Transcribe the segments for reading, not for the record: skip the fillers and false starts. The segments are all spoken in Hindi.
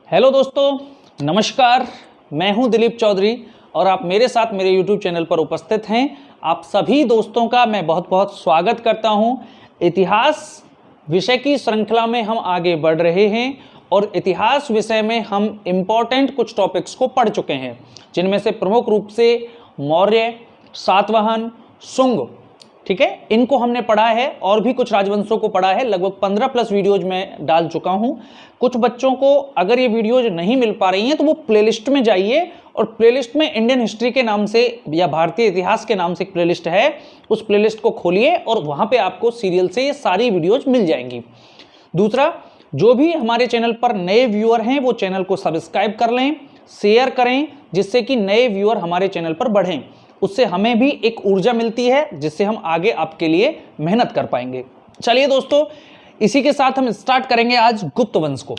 हेलो दोस्तों, नमस्कार। मैं हूं दिलीप चौधरी और आप मेरे साथ मेरे YouTube चैनल पर उपस्थित हैं। आप सभी दोस्तों का मैं बहुत बहुत स्वागत करता हूं। इतिहास विषय की श्रृंखला में हम आगे बढ़ रहे हैं और इतिहास विषय में हम इम्पॉर्टेंट कुछ टॉपिक्स को पढ़ चुके हैं, जिनमें से प्रमुख रूप से मौर्य, सातवाहन, शुंग, ठीक है, इनको हमने पढ़ा है और भी कुछ राजवंशों को पढ़ा है। लगभग 15 प्लस वीडियोज में डाल चुका हूं। कुछ बच्चों को अगर ये वीडियोज नहीं मिल पा रही हैं तो वो प्लेलिस्ट में जाइए और प्लेलिस्ट में इंडियन हिस्ट्री के नाम से या भारतीय इतिहास के नाम से एक प्लेलिस्ट है, उस प्लेलिस्ट को खोलिए और वहां पे आपको सीरियल से ये सारी वीडियोज मिल जाएंगी। दूसरा, जो भी हमारे चैनल पर नए व्यूअर हैं वो चैनल को सब्सक्राइब कर लें, शेयर करें, जिससे कि नए व्यूअर हमारे चैनल पर बढ़ें। उससे हमें भी एक ऊर्जा मिलती है जिससे हम आगे आपके लिए मेहनत कर पाएंगे। चलिए दोस्तों, इसी के साथ हम स्टार्ट करेंगे आज गुप्त वंश को।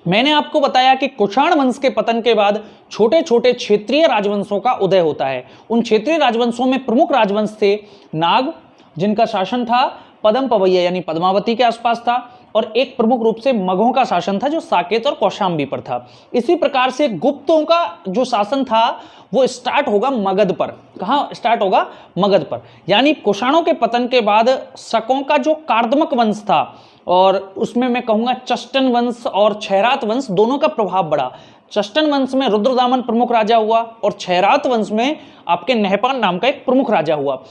मैंने आपको बताया कि कुषाण वंश के पतन के बाद छोटे छोटे क्षेत्रीय राजवंशों का उदय होता है। उन क्षेत्रीय राजवंशों में प्रमुख राजवंश थे नाग, जिनका शासन था पद्म पवैया यानी पद्मावती के आसपास था, और एक प्रमुख रूप से मगहों का शासन था जो साकेत और कौशाम्बी पर था। इसी प्रकार से गुप्तों का जो शासन था वो स्टार्ट होगा मगध पर। कहाँ स्टार्ट होगा? मगध पर। यानी कुषाणों के पतन के बाद शकों का जो कार्दमक वंश था, और उसमें मैं कहूंगा चष्टन वंश और क्षयरात वंश दोनों का प्रभाव बढ़ा। चष्टन वंश में रुद्रदामन प्रमुख राजा हुआ और क्षयरात वंश में आपके नहपान नाम का एक प्रमुख राजा हुआ।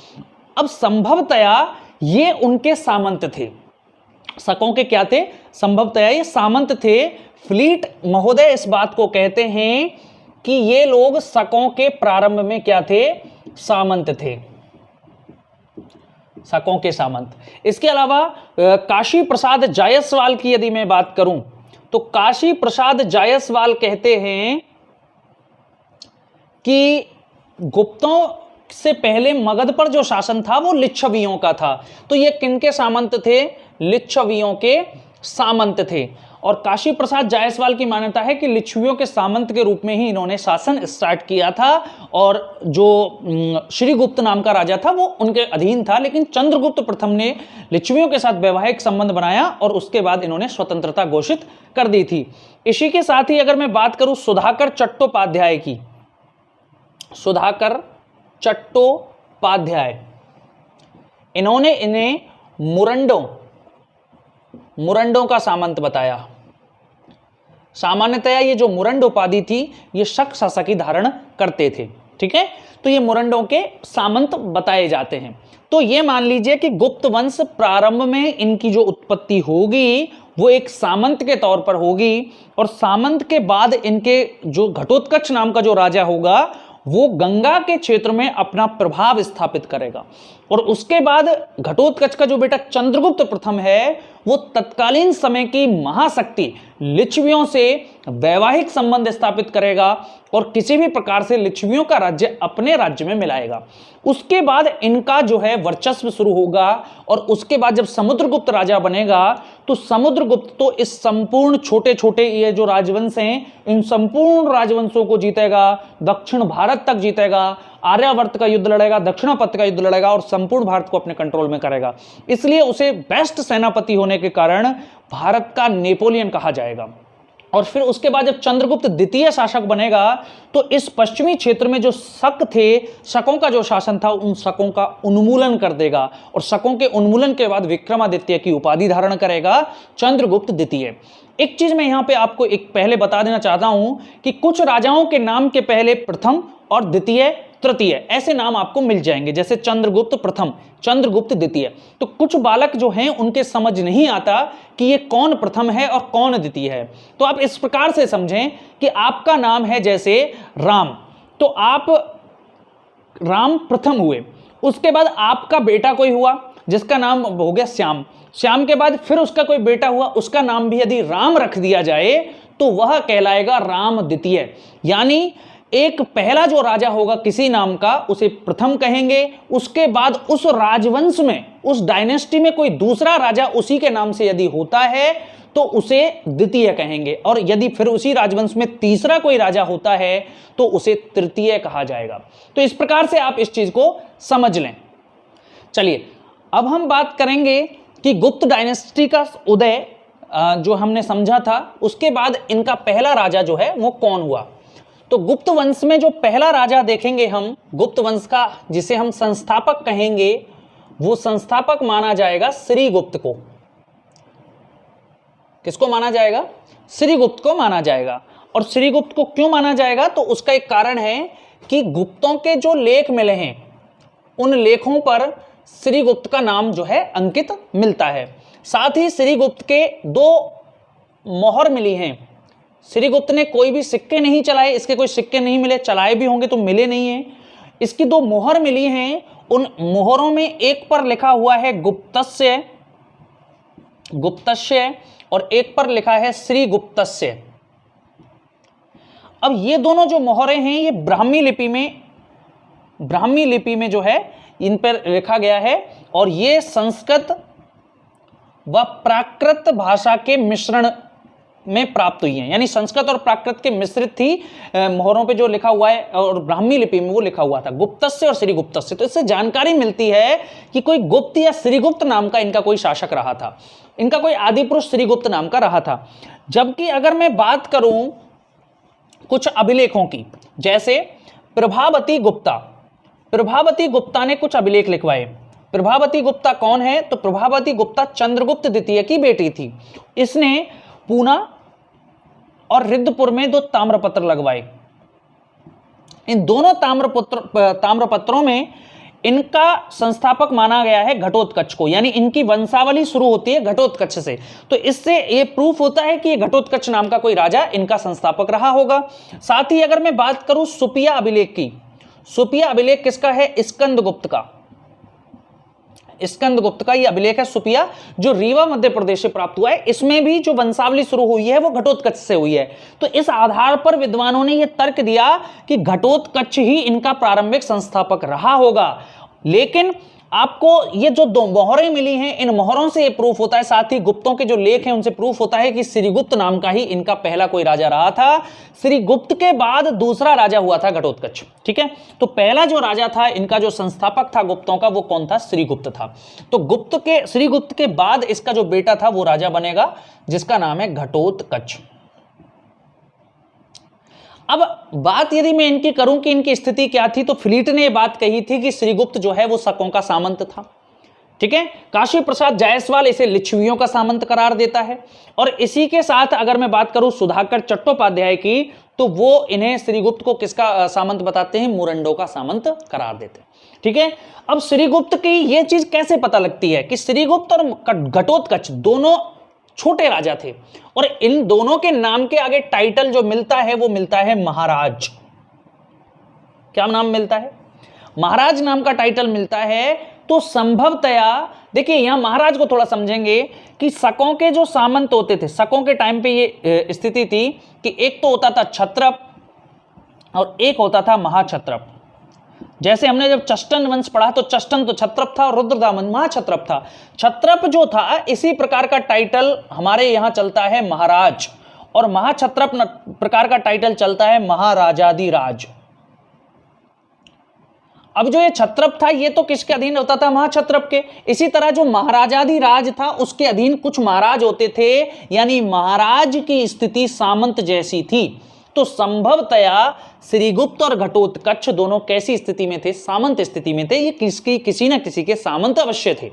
अब संभवतया ये उनके सामंत थे। शकों के क्या थे? संभवतया ये सामंत थे। फ्लीट महोदय इस बात को कहते हैं कि ये लोग शकों के प्रारंभ में क्या थे? सामंत थे, शकों के सामंत। इसके अलावा काशी प्रसाद जायसवाल की यदि मैं बात करूं तो काशी प्रसाद जायसवाल कहते हैं कि गुप्तों से पहले मगध पर जो शासन था वो लिच्छवियों का था। तो ये किनके सामंत थे? लिच्छवियों के सामंत थे। और काशी प्रसाद जायसवाल की मान्यता है कि लिच्छवियों के सामंत के रूप में ही इन्होंने शासन स्टार्ट किया था, और जो श्रीगुप्त नाम का राजा था वो उनके अधीन था। लेकिन चंद्रगुप्त प्रथम ने लिच्छवियों के साथ वैवाहिक संबंध बनाया और उसके बाद इन्होंने स्वतंत्रता घोषित कर दी थी। इसी के साथ ही अगर मैं बात करूं सुधाकर चट्टोपाध्याय की, सुधाकर चट्टोपाध्याय, इन्होंने इन्हें मुरंडों का सामंत बताया। सामान्यतया ये जो मुरंड उपाधि थी ये शक शासकी धारण करते थे, ठीक है। तो ये मुरंडों के सामंत बताए जाते हैं। तो ये मान लीजिए कि गुप्त वंश प्रारंभ में इनकी जो उत्पत्ति होगी वो एक सामंत के तौर पर होगी, और सामंत के बाद इनके जो घटोत्कच नाम का जो राजा होगा वो गंगा के क्षेत्र में अपना प्रभाव स्थापित करेगा। और उसके बाद घटोत्कच का जो बेटा चंद्रगुप्त प्रथम है वो तत्कालीन समय की महाशक्ति लिच्छवियों से वैवाहिक संबंध स्थापित करेगा और किसी भी प्रकार से लिच्छवियों का राज्य अपने राज्य में मिलाएगा। उसके बाद इनका जो है वर्चस्व शुरू होगा, और उसके बाद जब समुद्रगुप्त राजा बनेगा तो समुद्रगुप्त तो इस संपूर्ण छोटे छोटे ये जो राजवंश हैं इन संपूर्ण राजवंशों को जीतेगा, दक्षिण भारत तक जीतेगा, आर्यावर्त का युद्ध लड़ेगा, दक्षिणापथ का युद्ध लड़ेगा और संपूर्ण भारत को अपने कंट्रोल में करेगा। इसलिए उसे बेस्ट सेनापति होने के कारण भारत का नेपोलियन कहा जाएगा। और फिर उसके बाद जब चंद्रगुप्त द्वितीय शासक बनेगा तो इस पश्चिमी क्षेत्र में जो शक थे, शकों का जो शासन था, उन शकों का उन्मूलन कर देगा, और शकों के उन्मूलन के बाद विक्रमादित्य की उपाधि धारण करेगा चंद्रगुप्त द्वितीय। एक चीज मैं यहां पे आपको एक पहले बता देना चाहता हूं कि कुछ राजाओं के नाम के पहले प्रथम और द्वितीय, तृतीय ऐसे नाम आपको मिल जाएंगे, जैसे चंद्रगुप्त प्रथम, चंद्रगुप्त द्वितीय। तो कुछ बालक जो हैं उनके समझ नहीं आता कि ये कौन प्रथम है और कौन द्वितीय है। तो आप इस प्रकार से समझें कि आपका नाम है जैसे राम, तो आप राम प्रथम हुए, उसके बाद आपका बेटा कोई हुआ जिसका नाम हो गया श्याम, श्याम के बाद फिर उसका कोई बेटा हुआ, उसका नाम भी यदि राम रख दिया जाए तो वह कहलाएगा राम द्वितीय। यानी एक पहला जो राजा होगा किसी नाम का उसे प्रथम कहेंगे, उसके बाद उस राजवंश में, उस डायनेस्टी में कोई दूसरा राजा उसी के नाम से यदि होता है तो उसे द्वितीय कहेंगे, और यदि फिर उसी राजवंश में तीसरा कोई राजा होता है तो उसे तृतीय कहा जाएगा। तो इस प्रकार से आप इस चीज को समझ लें। चलिए अब हम बात करेंगे कि गुप्त डायनेस्टी का उदय जो हमने समझा था, उसके बाद इनका पहला राजा जो है वो कौन हुआ। तो गुप्त वंश में जो पहला राजा देखेंगे हम, गुप्त वंश का जिसे हम संस्थापक कहेंगे, वो संस्थापक माना जाएगा श्रीगुप्त को। किसको माना जाएगा? श्रीगुप्त को माना जाएगा। और श्रीगुप्त को क्यों माना जाएगा? तो उसका एक कारण है कि गुप्तों के जो लेख मिले हैं, उन लेखों पर श्रीगुप्त का नाम जो है अंकित मिलता है। साथ ही श्रीगुप्त के 2 मोहर मिली हैं। श्रीगुप्त ने कोई भी सिक्के नहीं चलाए, इसके कोई सिक्के नहीं मिले, चलाए भी होंगे तो मिले नहीं हैं। इसकी 2 मोहर मिली हैं। उन मोहरों में एक पर लिखा हुआ है गुप्तस्य, गुप्तस्य, और एक पर लिखा है श्रीगुप्तस्य। अब ये दोनों जो मोहरें हैं ये ब्राह्मी लिपि में जो है इन पर लिखा गया है, और ये संस्कृत व प्राकृत भाषा के मिश्रण में प्राप्त हुई है। यानी संस्कृत और प्राकृत के मिश्रित थी मोहरों पे जो लिखा हुआ है, और ब्राह्मी लिपि में वो लिखा हुआ था गुप्तस्य और श्रीगुप्तस्य। तो इससे जानकारी मिलती है कि कोई गुप्त या श्रीगुप्त नाम का इनका कोई शासक रहा था, इनका कोई आदि पुरुष श्रीगुप्त नाम का रहा था। जबकि अगर मैं बात करूं कुछ अभिलेखों की, जैसे प्रभावती गुप्ता ने कुछ अभिलेख लिखवाए। प्रभावती गुप्ता कौन है? तो प्रभावती गुप्ता चंद्रगुप्त द्वितीय की बेटी थी। इसने पूना और रिद्धपुर में 2 ताम्रपत्र लगवाए। इन दोनों ताम्रपत्रों में इनका संस्थापक माना गया है घटोत्कच को, यानी इनकी वंशावली शुरू होती है घटोत्कच से। तो इससे यह प्रूफ होता है कि घटोत्कच नाम का कोई राजा इनका संस्थापक रहा होगा। साथ ही अगर मैं बात करूं सुपिया अभिलेख की, सुपिया अभिलेख किसका है? स्कंदगुप्त का। स्कंदगुप्त का ये अभिलेख है सुपिया, जो रीवा मध्य प्रदेश से प्राप्त हुआ है। इसमें भी जो वंशावली शुरू हुई है वो घटोत्कच से हुई है। तो इस आधार पर विद्वानों ने यह तर्क दिया कि घटोत्कच ही इनका प्रारंभिक संस्थापक रहा होगा। लेकिन आपको ये जो 2 मोहरें मिली हैं, इन मोहरों से ये प्रूफ होता है, साथ ही गुप्तों के जो लेख हैं उनसे प्रूफ होता है कि श्रीगुप्त नाम का ही इनका पहला कोई राजा रहा था। श्रीगुप्त के बाद दूसरा राजा हुआ था घटोत्कच। ठीक है, तो पहला जो राजा था इनका, जो संस्थापक था गुप्तों का, वो कौन था? श्रीगुप्त था। तो श्रीगुप्त के बाद इसका जो बेटा था वो राजा बनेगा, जिसका नाम है घटोत्कच। अब बात यदि मैं इनकी करूं कि इनकी स्थिति क्या थी, तो फ्लीट ने बात कही थी कि श्रीगुप्त जो है वो शकों का सामंत था। ठीक है, काशी प्रसाद जायसवाल इसे लिच्छवियों का सामंत करार देता है। और इसी के साथ अगर मैं बात करूं सुधाकर चट्टोपाध्याय की, तो वो इन्हें श्रीगुप्त को किसका सामंत बताते हैं? मुरंडों का सामंत करार देते हैं। ठीक है, अब श्रीगुप्त की यह चीज कैसे पता लगती है कि श्रीगुप्त और घटोत्कच दोनों छोटे राजा थे, और इन दोनों के नाम के आगे टाइटल जो मिलता है वो मिलता है महाराज। क्या नाम मिलता है? महाराज नाम का टाइटल मिलता है। तो संभवतया देखिए, यहां महाराज को थोड़ा समझेंगे कि शकों के जो सामंत होते थे, शकों के टाइम पे ये स्थिति थी कि एक तो होता था क्षत्रप और एक होता था महाक्षत्रप। जैसे हमने जब चष्टन वंश पढ़ा तो चष्टन तो क्षत्रप था और रुद्रदामन महाक्षत्रप था। क्षत्रप जो था, इसी प्रकार का टाइटल हमारे यहां चलता है महाराज, और महाक्षत्रप प्रकार का टाइटल चलता है महाराजाधिराज। अब जो ये क्षत्रप था ये तो किसके अधीन होता था? महाक्षत्रप के। इसी तरह जो महाराजाधिराज था उसके अधीन कुछ महाराज होते थे, यानी महाराज की स्थिति सामंत जैसी थी। तो संभवतया श्रीगुप्त और घटोत्कच दोनों कैसी स्थिति में थे? सामंत स्थिति में थे। ये किसी न किसी के सामंत अवश्य थे।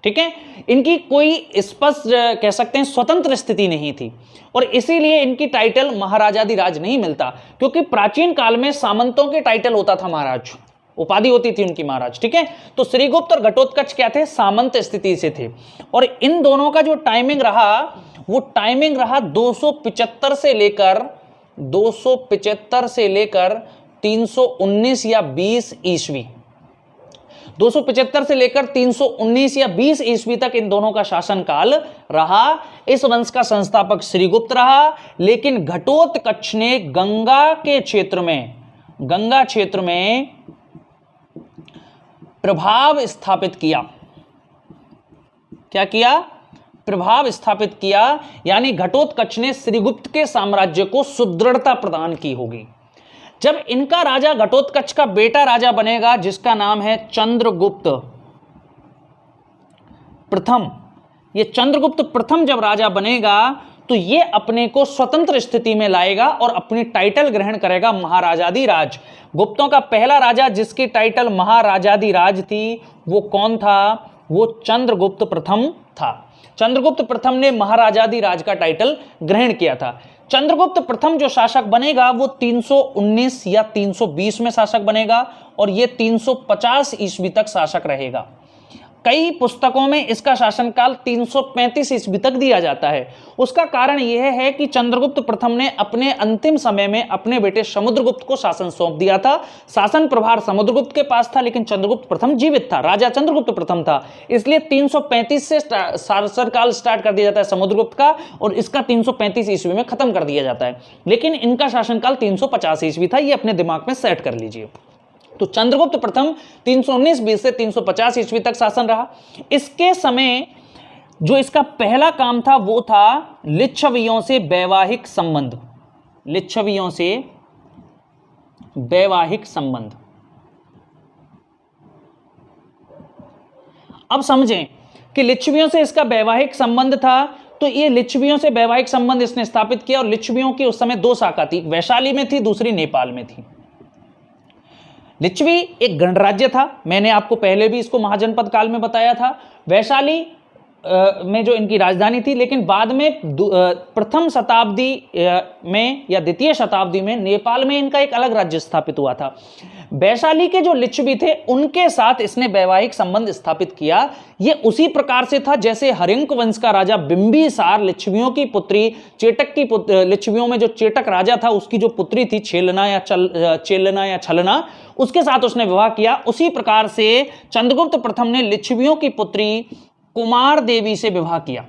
ठीक है, इनकी कोई स्पष्ट कह सकते हैं स्वतंत्र स्थिति नहीं थी, और इसीलिए इनकी टाइटल महाराजाधिराज नहीं मिलता, क्योंकि प्राचीन काल में सामंतों के टाइटल होता था महाराज, उपाधि होती थी उनकी महाराज। ठीक है, तो श्रीगुप्त और घटोत्कच क्या थे? सामंत स्थिति से थे। और इन दोनों का जो टाइमिंग रहा वो टाइमिंग रहा 275 से लेकर 319 या 20 ईस्वी। 275 से लेकर 319 या 20 ईस्वी तक इन दोनों का शासनकाल रहा। इस वंश का संस्थापक श्रीगुप्त रहा, लेकिन घटोत्कच ने गंगा क्षेत्र में प्रभाव स्थापित किया। क्या किया? प्रभाव स्थापित किया, यानी घटोत्कच ने श्रीगुप्त के साम्राज्य को सुदृढ़ता प्रदान की होगी। जब इनका राजा घटोत्कच का बेटा राजा बनेगा, जिसका नाम है चंद्रगुप्त प्रथम, ये चंद्रगुप्त प्रथम जब राजा बनेगा तो ये अपने को स्वतंत्र स्थिति में लाएगा और अपनी टाइटल ग्रहण करेगा महाराजाधिराज। गुप्तों का पहला राजा जिसकी टाइटल महाराजाधिराज थी वो कौन था? वो चंद्रगुप्त प्रथम था। चंद्रगुप्त प्रथम ने महाराजाधिराज का टाइटल ग्रहण किया था। चंद्रगुप्त प्रथम जो शासक बनेगा वो 319 या 320 में शासक बनेगा और ये 350 ईस्वी तक शासक रहेगा। कई पुस्तकों में इसका शासनकाल 335 ईस्वी तक दिया जाता है। उसका कारण यह है कि चंद्रगुप्त प्रथम ने अपने अंतिम समय में अपने बेटे समुद्रगुप्त को शासन सौंप दिया था। शासन प्रभार समुद्रगुप्त के पास था, लेकिन चंद्रगुप्त प्रथम जीवित था, राजा चंद्रगुप्त प्रथम था, इसलिए 335 से शासनकाल स्टार्ट कर दिया जाता है समुद्रगुप्त का और इसका 335 ईस्वी में खत्म कर दिया जाता है। लेकिन इनका शासनकाल 350 ईस्वी था, ये अपने दिमाग में सेट कर लीजिए। तो चंद्रगुप्त प्रथम 319 से 350 ईस्वी तक शासन रहा। इसके समय जो इसका पहला काम था वो था लिच्छवियों से वैवाहिक संबंध। लिच्छवियों से वैवाहिक संबंध। अब समझें कि लिच्छवियों से इसका वैवाहिक संबंध था, तो ये लिच्छवियों से वैवाहिक संबंध इसने स्थापित किया और लिच्छवियों की उस समय दो शाखा थी, वैशाली में थी, दूसरी नेपाल में थी। लिच्छवी एक गणराज्य था, मैंने आपको पहले भी इसको महाजनपद काल में बताया था। वैशाली में जो इनकी राजधानी थी, लेकिन बाद में प्रथम शताब्दी में या द्वितीय शताब्दी में नेपाल में इनका एक अलग राज्य स्थापित हुआ था। वैशाली के जो लिच्छवी थे उनके साथ इसने वैवाहिक संबंध स्थापित किया। ये उसी प्रकार से था जैसे हरिंक वंश का राजा बिंबिसार लिच्छवियों की पुत्री चेटक की लिच्छवियों में जो चेटक राजा था उसकी जो पुत्री थी चेलना या छलना, उसके साथ उसने विवाह किया। उसी प्रकार से चंद्रगुप्त प्रथम ने लिच्छवियों की पुत्री कुमार देवी से विवाह किया।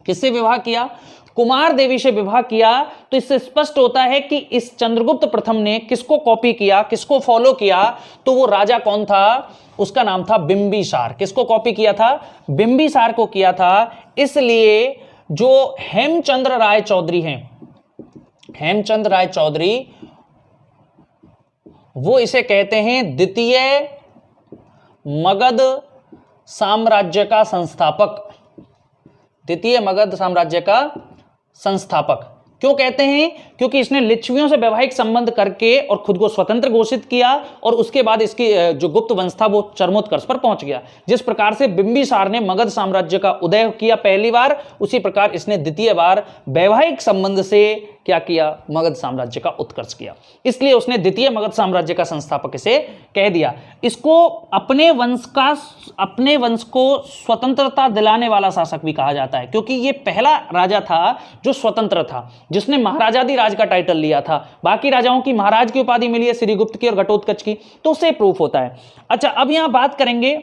किससे विवाह किया? कुमार देवी से विवाह किया। तो इससे स्पष्ट होता है कि इस चंद्रगुप्त प्रथम ने किसको कॉपी किया, किसको फॉलो किया? तो वो राजा कौन था? उसका नाम था बिंबिसार। किसको कॉपी किया था? बिंबिसार को किया था। इसलिए जो हेमचंद्र राय चौधरी हैं, हेमचंद्र राय चौधरी, वो इसे कहते हैं द्वितीय मगध साम्राज्य का संस्थापक। द्वितीय मगध साम्राज्य का संस्थापक क्यों कहते हैं? क्योंकि इसने लिच्छवियों से वैवाहिक संबंध करके और खुद को स्वतंत्र घोषित किया और उसके बाद इसकी जो गुप्त वंश था वो चरमोत्कर्ष पर पहुंच गया। जिस प्रकार से बिंबिसार ने मगध साम्राज्य का उदय किया पहली बार, उसी प्रकार इसने द्वितीय बार वैवाहिक संबंध से क्या किया? मगध साम्राज्य का उत्कर्ष किया। इसलिए उसने द्वितीय मगध साम्राज्य का संस्थापक इसे कह दिया। इसको अपने वंश को स्वतंत्रता दिलाने वाला शासक भी कहा जाता है, क्योंकि ये पहला राजा था जो स्वतंत्र था, जिसने महाराजाधिराज का टाइटल लिया था। बाकी राजाओं की महाराज की उपाधि मिली है, श्रीगुप्त की और घटोत्कच की, तो उससे प्रूफ होता है। अच्छा, अब यहां बात करेंगे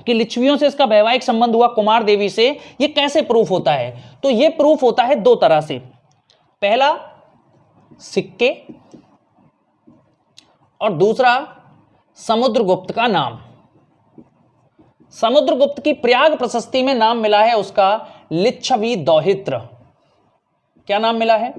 कि लिच्छवियों से इसका वैवाहिक संबंध हुआ कुमार देवी से, ये कैसे प्रूफ होता है? तो ये प्रूफ होता है दो तरह से। पहला सिक्के और दूसरा समुद्रगुप्त का नाम। समुद्रगुप्त की प्रयाग प्रशस्ति में नाम मिला है उसका लिच्छवी दौहित्र। क्या नाम मिला है?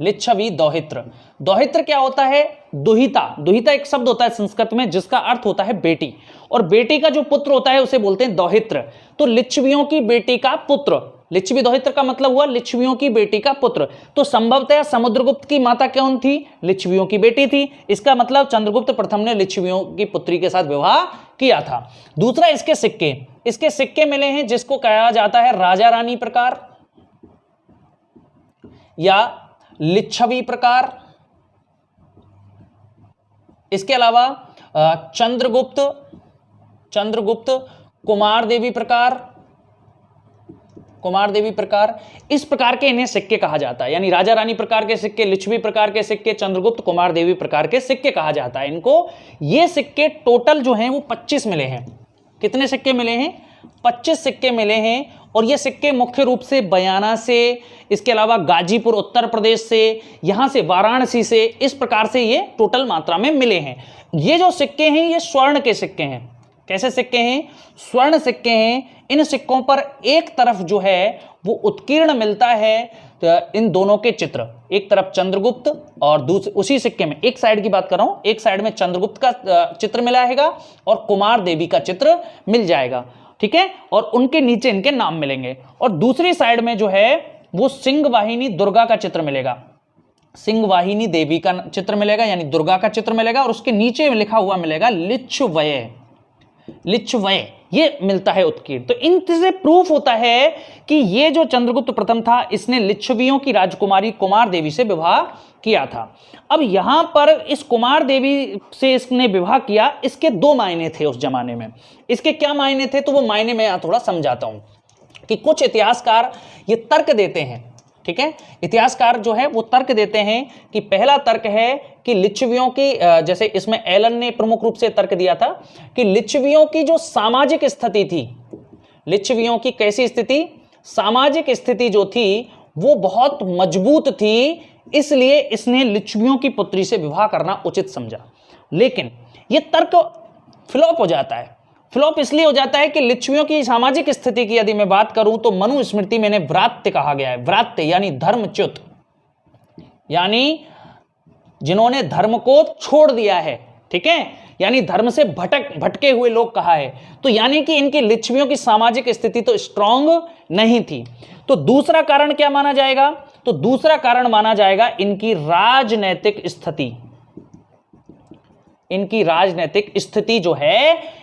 लिच्छवी दौहित्र। दौहित्र क्या होता है? दुहिता। दुहिता एक शब्द होता है संस्कृत में जिसका अर्थ होता है बेटी, और बेटी का जो पुत्र होता है उसे बोलते हैं दौहित्र। तो लिच्छवियों की बेटी का पुत्र, लिच्छवी दौहित्र का मतलब हुआ लिच्छवियों की बेटी का पुत्र। तो संभवतः समुद्रगुप्त की माता कौन थी? लिच्छवियों की बेटी थी। इसका मतलब चंद्रगुप्त प्रथम ने लिच्छवियों की पुत्री के साथ विवाह किया था। दूसरा, इसके सिक्के। इसके सिक्के मिले हैं जिसको कहा जाता है राजा रानी प्रकार या लिच्छवी प्रकार। इसके अलावा चंद्रगुप्त कुमार देवी प्रकार, इस प्रकार के इन्हें सिक्के कहा जाता है। यानी राजा रानी प्रकार के सिक्के, लिच्छवी प्रकार के सिक्के, चंद्रगुप्त कुमार देवी प्रकार के सिक्के कहा जाता है इनको। ये सिक्के टोटल जो हैं वो 25 मिले हैं। कितने सिक्के मिले हैं? 25 सिक्के मिले हैं। और ये सिक्के मुख्य रूप से बयाना से, इसके अलावा गाजीपुर उत्तर प्रदेश से, यहां से वाराणसी से, इस प्रकार से ये टोटल मात्रा में मिले हैं। ये जो सिक्के हैं ये स्वर्ण के सिक्के हैं। कैसे सिक्के हैं? स्वर्ण सिक्के हैं। इन सिक्कों पर एक तरफ जो है वो उत्कीर्ण मिलता है इन दोनों के चित्र, एक तरफ चंद्रगुप्त और दूसरे उसी सिक्के में, एक साइड की बात कर रहा हूं, एक साइड में चंद्रगुप्त का चित्र मिला रहेगा और कुमार देवी का चित्र मिल जाएगा। ठीक है, और उनके नीचे इनके नाम मिलेंगे। और दूसरी साइड में जो है वो सिंह वाहिनी दुर्गा का चित्र मिलेगा, सिंह वाहिनी देवी का चित्र मिलेगा यानी दुर्गा का चित्र मिलेगा, और उसके नीचे लिखा हुआ मिलेगा लिच्छवय, लिच्छवय ये मिलता है उत्कीर्ण। तो इनसे प्रूफ होता है कि ये जो चंद्रगुप्त प्रथम था इसने लिच्छवियों की राजकुमारी कुमार देवी से विवाह किया था। अब यहां पर इस कुमार देवी से इसने विवाह किया, इसके दो मायने थे उस जमाने में। इसके क्या मायने थे, तो वो मायने मैं यहां थोड़ा समझाता हूं कि कुछ इतिहासकार ये तर्क देते हैं, ठीक है, इतिहासकार जो है वो तर्क देते हैं कि पहला तर्क है कि लिच्छवियों की, जैसे इसमें एलन ने प्रमुख रूप से तर्क दिया था कि लिच्छवियों की जो सामाजिक स्थिति थी, लिच्छवियों की कैसी स्थिति, सामाजिक स्थिति जो थी वो बहुत मजबूत थी, इसलिए इसने लिच्छवियों की पुत्री से विवाह करना उचित समझा। लेकिन यह तर्क फ्लॉप हो जाता है। फ्लॉप इसलिए हो जाता है कि लिच्छवियों की सामाजिक स्थिति की यदि मैं बात करूं तो मनुस्मृति में व्रात्य कहा गया है, व्रात्य यानी धर्मच्युत, यानी जिन्होंने धर्म को छोड़ दिया है, ठीक है, यानी धर्म से भटके हुए लोग कहा है। तो यानी कि इनकी लिच्छवियों की सामाजिक स्थिति तो स्ट्रांग नहीं थी। तो दूसरा कारण क्या माना जाएगा, तो दूसरा कारण माना जाएगा इनकी राजनैतिक स्थिति। इनकी राजनैतिक स्थिति जो है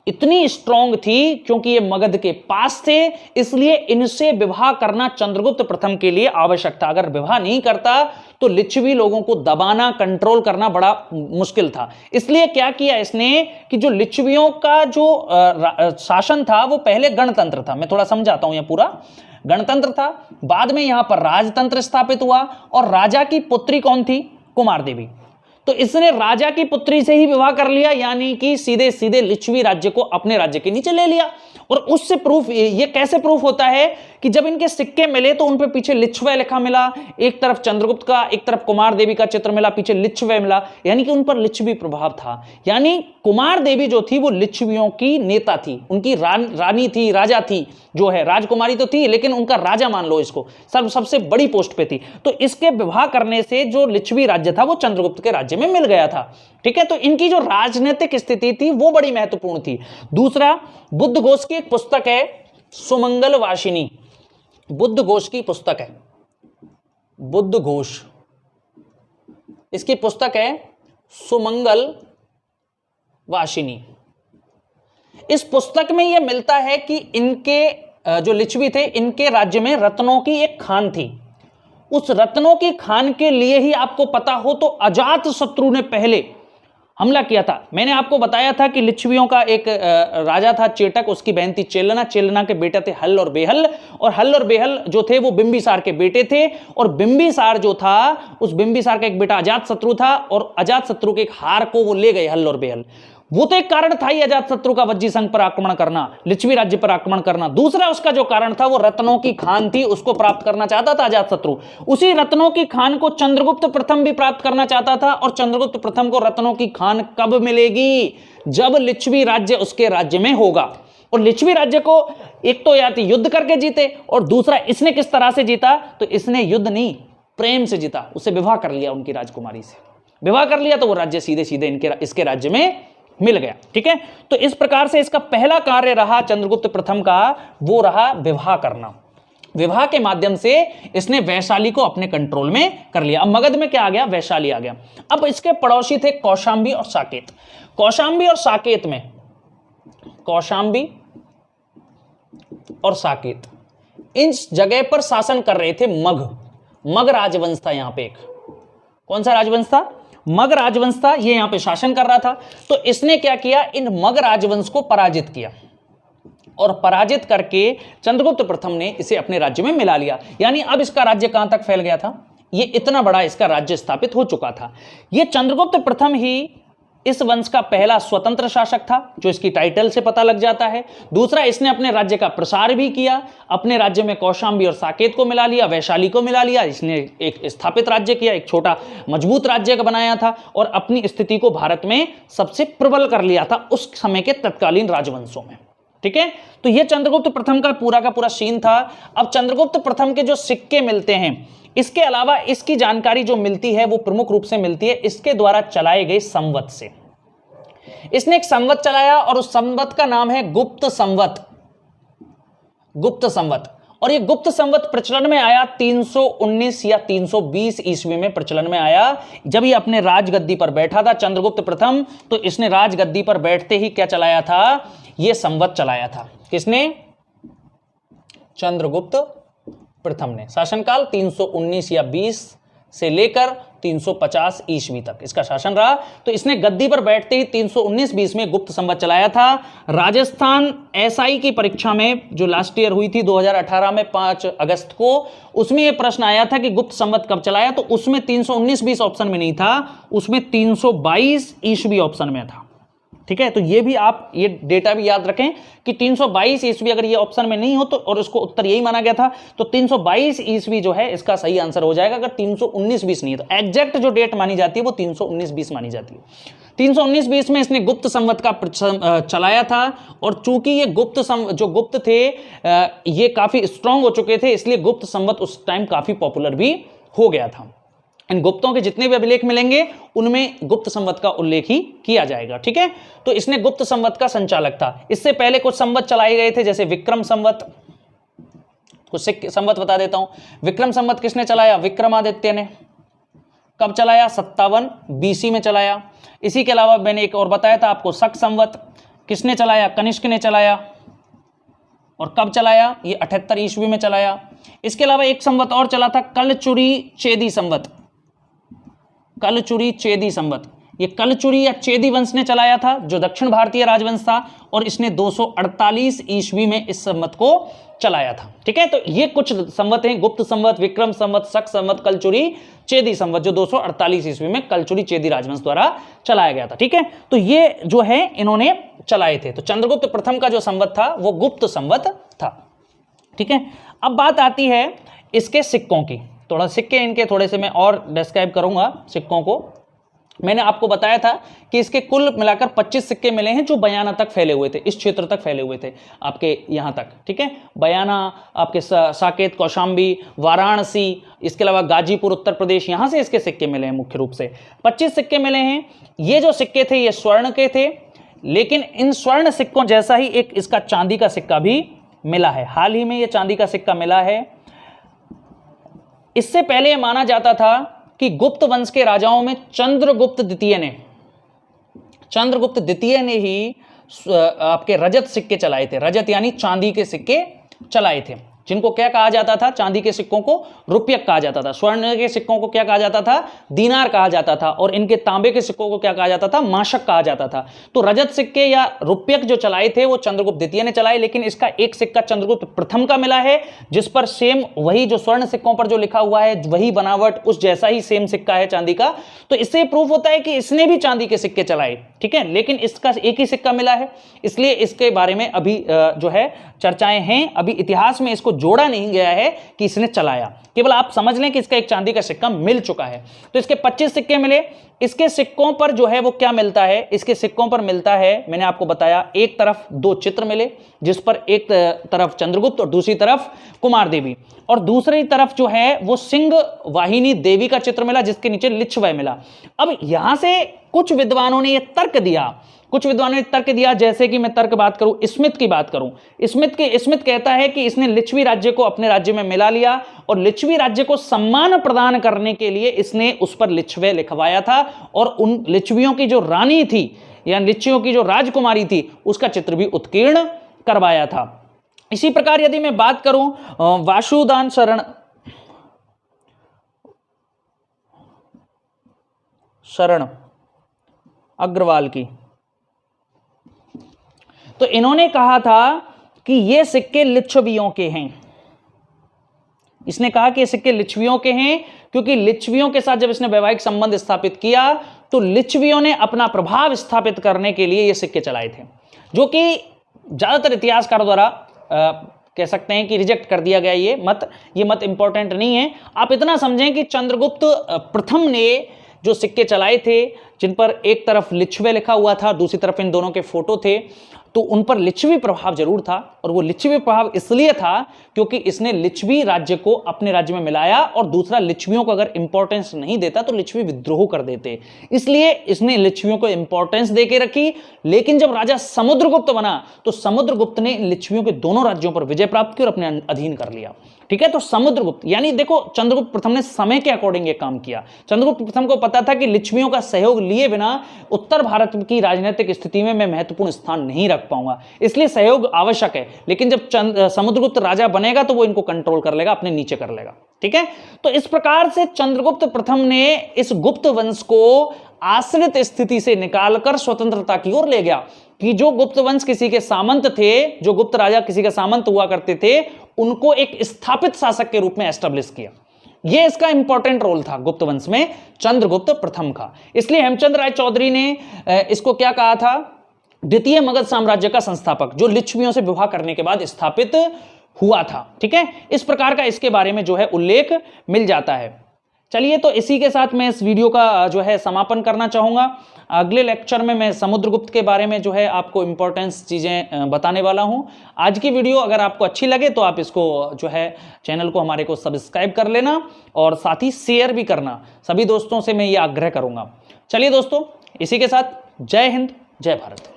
इतनी स्ट्रांग थी क्योंकि ये मगध के पास थे, इसलिए इनसे विवाह करना चंद्रगुप्त प्रथम के लिए आवश्यक था। अगर विवाह नहीं करता तो लिच्छवी लोगों को दबाना, कंट्रोल करना बड़ा मुश्किल था। इसलिए क्या किया इसने कि जो लिच्छवियों का जो शासन था वो पहले गणतंत्र था। मैं थोड़ा समझाता हूं, यह पूरा गणतंत्र था, बाद में यहां पर राजतंत्र स्थापित हुआ, और राजा की पुत्री कौन थी, कुमार देवी। तो इसने राजा की पुत्री से ही विवाह कर लिया, यानी कि सीधे सीधे लिच्छवी राज्य को अपने राज्य के नीचे ले लिया। और उससे प्रूफ, ये कैसे प्रूफ होता है कि जब इनके सिक्के मिले तो उन पे पीछे लिच्छवय लिखा मिला, एक तरफ चंद्रगुप्त का, एक तरफ कुमार देवी का चित्र मिला, पीछे लिच्छवय मिला, यानी कि उन पर लिच्छवी प्रभाव था। यानी कुमार देवी जो थी वो लिच्छवियों की नेता थी, उनकी रानी थी, राजा थी, जो है राजकुमारी तो थी लेकिन उनका राजा मान लो इसको, सबसे बड़ी पोस्ट पे थी। तो इसके विवाह करने से जो लिच्छवी राज्य था वो चंद्रगुप्त के राज्य में मिल गया था, ठीक है। तो इनकी जो राजनीतिक स्थिति थी वो बड़ी महत्वपूर्ण थी। दूसरा, बुद्ध घोष की एक पुस्तक है सुमंगल वासिनी, बुद्ध घोष की पुस्तक है, बुद्ध घोष, इसकी पुस्तक है सुमंगल वासिनी। इस पुस्तक में यह मिलता है कि इनके जो लिच्छवी थे इनके राज्य में रत्नों की एक खान थी। उस रत्नों की खान के लिए ही आपको पता हो तो अजात शत्रु ने पहले हमला किया था। मैंने आपको बताया था कि लिच्छवियों का एक राजा था चेटक, उसकी बहन थी चेलना, चेलना के बेटे थे हल और बेहल, और हल और बेहल जो थे वो बिंबिसार के बेटे थे, और बिंबिसार जो था उस बिंबिसार का एक बेटा अजात शत्रु था, और अजात शत्रु के एक हार को वो ले गए हल और बेहल। वो तो एक कारण था ही अजात शत्रु का वज्जी संघ पर आक्रमण करना, लिच्छवी राज्य पर आक्रमण करना। दूसरा उसका जो कारण था वो रत्नों की खान थी, उसको प्राप्त करना चाहता था अजात शत्रु। उसी रत्नों की खान को चंद्रगुप्त प्रथम भी प्राप्त करना चाहता था, और चंद्रगुप्त प्रथम को रत्नों की खान कब मिलेगी, जब लिच्छवी राज्य उसके राज्य में होगा। और लिच्छवी राज्य को एक तो या तो युद्ध करके जीते, और दूसरा इसने किस तरह से जीता, तो इसने युद्ध नहीं प्रेम से जीता, उससे विवाह कर लिया, उनकी राजकुमारी से विवाह कर लिया, तो वो राज्य सीधे सीधे इसके राज्य में मिल गया, ठीक है। तो इस प्रकार से इसका पहला कार्य रहा चंद्रगुप्त प्रथम का, वो रहा विवाह करना। विवाह के माध्यम से इसने वैशाली को अपने कंट्रोल में कर लिया। अब मगध में क्या आ गया, वैशाली आ गया। अब इसके पड़ोसी थे कौशांबी और साकेत। कौशांबी और साकेत में, कौशांबी और साकेत इन जगह पर शासन कर रहे थे मग राजवंश था। यहां पे एक कौन सा राजवंश था, मग राजवंश था, ये यहां पे शासन कर रहा था। तो इसने क्या किया, इन मग राजवंश को पराजित किया, और पराजित करके चंद्रगुप्त प्रथम ने इसे अपने राज्य में मिला लिया। यानी अब इसका राज्य कहां तक फैल गया था, ये इतना बड़ा इसका राज्य स्थापित हो चुका था। ये चंद्रगुप्त प्रथम ही इस वंश का पहला स्वतंत्र शासक था, जो इसकी टाइटल से पता लग जाता है। दूसरा, इसने अपने राज्य का प्रसार भी किया, अपने राज्य में कौशांबी और साकेत को मिला लिया, वैशाली को मिला लिया। इसने एक स्थापित राज्य किया, एक छोटा मजबूत राज्य का बनाया था, और अपनी स्थिति को भारत में सबसे प्रबल कर लिया था उस समय के तत्कालीन राजवंशों में, ठीक है। तो यह चंद्रगुप्त प्रथम का पूरा सीन था। अब चंद्रगुप्त प्रथम के जो सिक्के मिलते हैं, इसके अलावा इसकी जानकारी जो मिलती है वो प्रमुख रूप से मिलती है इसके द्वारा चलाए गए संवत से। इसने एक संवत चलाया, और उस संवत का नाम है गुप्त संवत। गुप्त संवत। और ये गुप्त संवत प्रचलन में आया 319 या 320 ईस्वी में प्रचलन में आया, जब ये अपने राजगद्दी पर बैठा था चंद्रगुप्त प्रथम। तो इसने राजगद्दी पर बैठते ही क्या चलाया था, ये संवत चलाया था। किसने, चंद्रगुप्त प्रथम ने। शासनकाल 319 या 20 से लेकर 350 ईस्वी तक इसका शासन रहा। तो इसने गद्दी पर बैठते ही 319-20 में गुप्त संवत चलाया था। राजस्थान एसआई की परीक्षा में जो लास्ट ईयर हुई थी 2018 में 5 अगस्त को, उसमें यह प्रश्न आया था कि गुप्त संवत कब चलाया, तो उसमें 319-20 ऑप्शन में नहीं था, उसमें 322 ईस्वी ऑप्शन में था। ठीक है, तो ये भी आप ये डेटा भी याद रखें कि 322 ईस्वी अगर ये ऑप्शन में नहीं हो तो, और उसको उत्तर यही माना गया था, तो 322 ईस्वी जो है इसका सही आंसर हो जाएगा। अगर 319-20 नहीं है तो एग्जैक्ट जो डेट मानी जाती है वो 319-20 मानी जाती है। 319-20 में इसने गुप्त संवत का चलाया था। और चूंकि ये जो गुप्त थे ये काफी स्ट्रांग हो चुके थे, इसलिए गुप्त संवत उस टाइम काफी पॉपुलर भी हो गया था। इन गुप्तों के जितने भी अभिलेख मिलेंगे उनमें गुप्त संवत का उल्लेख ही किया जाएगा। ठीक है, तो इसने गुप्त संवत का संचालक था। इससे पहले कुछ संवत चलाए गए थे, जैसे विक्रम संवत। कुछ संवत बता देता हूं। विक्रम संवत किसने चलाया, विक्रमादित्य ने। कब चलाया, 57 BC में चलाया। इसी के अलावा मैंने एक और बताया था आपको, शक संवत किसने चलाया, कनिष्क ने चलाया। और कब चलाया, ये 78 ईस्वी में चलाया। इसके अलावा एक संवत और चला था, कलचुरी चेदी संवत। कलचुरी चेदी संवत, ये कलचुरी या चेदी वंश ने चलाया था, जो दक्षिण भारतीय राजवंश था, और इसने 248 ईस्वी में इस संवत को चलाया था। ठीक है, तो ये कुछ संवत हैं, गुप्त संवत, विक्रम संवत, शक संवत, कलचुरी चेदी संवत, जो 248 ईस्वी में कलचुरी चेदी राजवंश द्वारा चलाया गया था। ठीक है, तो ये जो है इन्होंने चलाए थे। तो चंद्रगुप्त प्रथम का जो संवत था वो गुप्त संवत था। ठीक है, अब बात आती है इसके सिक्कों की। थोड़ा सिक्के इनके थोड़े से मैं और डिस्क्राइब करूंगा सिक्कों को। मैंने आपको बताया था कि इसके कुल मिलाकर 25 सिक्के मिले हैं, जो बयाना तक फैले हुए थे, इस क्षेत्र तक फैले हुए थे, आपके यहां तक। ठीक है, बयाना, आपके साकेत, कौशाम्बी, वाराणसी, इसके अलावा गाजीपुर उत्तर प्रदेश, यहां से इसके सिक्के मिले हैं। मुख्य रूप से 25 सिक्के मिले हैं। ये जो सिक्के थे ये स्वर्ण के थे, लेकिन इन स्वर्ण सिक्कों जैसा ही एक इसका चांदी का सिक्का भी मिला है। हाल ही में ये चांदी का सिक्का मिला है। इससे पहले यह माना जाता था कि गुप्त वंश के राजाओं में चंद्रगुप्त द्वितीय ने ही आपके रजत सिक्के चलाए थे। रजत यानी चांदी के सिक्के चलाए थे, जिनको क्या कहा जाता था, चांदी के सिक्कों को रुपयक कहा जाता था, स्वर्ण के सिक्कों को क्या कहा जाता था, दीनार कहा जाता था, और इनके तांबे के सिक्कों को क्या कहा जाता था, माशक कहा जाता था। तो रजत सिक्के या रुपयक जो चलाए थे वो चंद्रगुप्त द्वितीय ने चलाए, लेकिन इसका एक सिक्का चंद्रगुप्त प्रथम का मिला है, जिस पर सेम वही जो स्वर्ण सिक्कों पर जो लिखा हुआ है वही बनावट, उस जैसा ही सेम सिक्का है चांदी का। तो इससे प्रूफ होता है कि इसने भी चांदी के सिक्के चलाए। ठीक है, लेकिन इसका एक ही सिक्का मिला है, इसलिए इसके बारे में अभी जो है चर्चाएं हैं। अभी इतिहास में इसको जोड़ा नहीं गया है कि इसने चलाया, केवल आप समझ लें कि इसका एक चांदी का सिक्का मिल चुका है। तो इसके 25 सिक्के मिले। इसके सिक्कों पर जो है वो क्या मिलता है, इसके सिक्कों पर मिलता है, मैंने आपको बताया, एक तरफ 2 चित्र मिले, जिस पर एक तरफ चंद्रगुप्त और दूसरी तरफ कुमार देवी, और दूसरी तरफ जो है वो सिंह वाहिनी देवी का चित्र मिला, जिसके नीचे लिच्छवय मिला। अब यहां से कुछ विद्वानों ने यह तर्क दिया, जैसे कि मैं तर्क बात करूं, स्मिथ की बात करूं, स्मिथ कहता है कि इसने लिच्छवी राज्य को अपने राज्य में मिला लिया, और लिच्छवी राज्य को सम्मान प्रदान करने के लिए इसने उस पर लिच्छवे लिखवाया था, और उन लिच्छवियों की जो रानी थी या लिच्छवियों की जो राजकुमारी थी उसका चित्र भी उत्कीर्ण करवाया था। इसी प्रकार यदि मैं बात करूं वासुदान शरण अग्रवाल की, तो इन्होंने कहा था कि ये सिक्के लिच्छवियों के हैं। इसने कहा कि ये सिक्के लिच्छवियों के हैं, क्योंकि लिच्छवियों के साथ जब इसने वैवाहिक संबंध स्थापित किया तो लिच्छवियों ने अपना प्रभाव स्थापित करने के लिए ये सिक्के चलाए थे, जो कि ज्यादातर इतिहासकारों द्वारा कह सकते हैं कि रिजेक्ट कर दिया गया। ये मत इंपॉर्टेंट नहीं है। आप इतना समझें कि चंद्रगुप्त प्रथम ने जो सिक्के चलाए थे, जिन पर एक तरफ लिच्छवे लिखा हुआ था, दूसरी तरफ इन दोनों के फोटो थे, तो उन पर लिच्छवी प्रभाव जरूर था, और वो लिच्छवी प्रभाव इसलिए था क्योंकि इसने लिच्छवी राज्य को अपने राज्य में मिलाया, और दूसरा लिच्छवियों को अगर इंपॉर्टेंस नहीं देता तो लिच्छवी विद्रोह कर देते, इसलिए इसने लिच्छवियों को इंपॉर्टेंस देके रखी। लेकिन जब राजा समुद्रगुप्त बना तो समुद्रगुप्त ने लिच्छवियों के दोनों राज्यों पर विजय प्राप्त की और अपने अधीन कर लिया। ठीक है, तो समुद्रगुप्त यानी देखो चंद्रगुप्त प्रथम ने समय के अकॉर्डिंग ये काम किया। चंद्रगुप्त प्रथम को पता था कि लिच्छवियों का सहयोग लिए बिना उत्तर भारत की राजनीतिक स्थिति में मैं महत्वपूर्ण स्थान नहीं रख पाऊंगा, इसलिए सहयोग आवश्यक है। लेकिन जब समुद्रगुप्त राजा बनेगा तो वो इनको कंट्रोल कर लेगा, अपने नीचे कर लेगा। ठीक है, तो इस प्रकार से चंद्रगुप्त प्रथम ने इस गुप्त वंश को आश्रित स्थिति से निकालकर स्वतंत्रता की ओर ले गया, कि जो गुप्त वंश किसी के सामंत थे, जो गुप्त राजा किसी के सामंत हुआ करते थे, उनको एक स्थापित शासक के रूप में एस्टेब्लिश किया। यह इसका इंपॉर्टेंट रोल था गुप्त वंश में चंद्रगुप्त प्रथम का। इसलिए हेमचंद राय चौधरी ने इसको क्या कहा था, द्वितीय मगध साम्राज्य का संस्थापक, जो लिच्छवियों से विवाह करने के बाद स्थापित हुआ था। ठीक है, इस प्रकार का इसके बारे में जो है उल्लेख मिल जाता है। चलिए, तो इसी के साथ मैं इस वीडियो का जो है समापन करना चाहूंगा। अगले लेक्चर में मैं समुद्रगुप्त के बारे में जो है आपको इंपॉर्टेंस चीजें बताने वाला हूं। आज की वीडियो अगर आपको अच्छी लगे तो आप इसको जो है चैनल को हमारे को सब्सक्राइब कर लेना, और साथ ही शेयर भी करना। सभी दोस्तों से मैं ये आग्रह करूंगा। चलिए दोस्तों, इसी के साथ जय हिंद, जय भारत।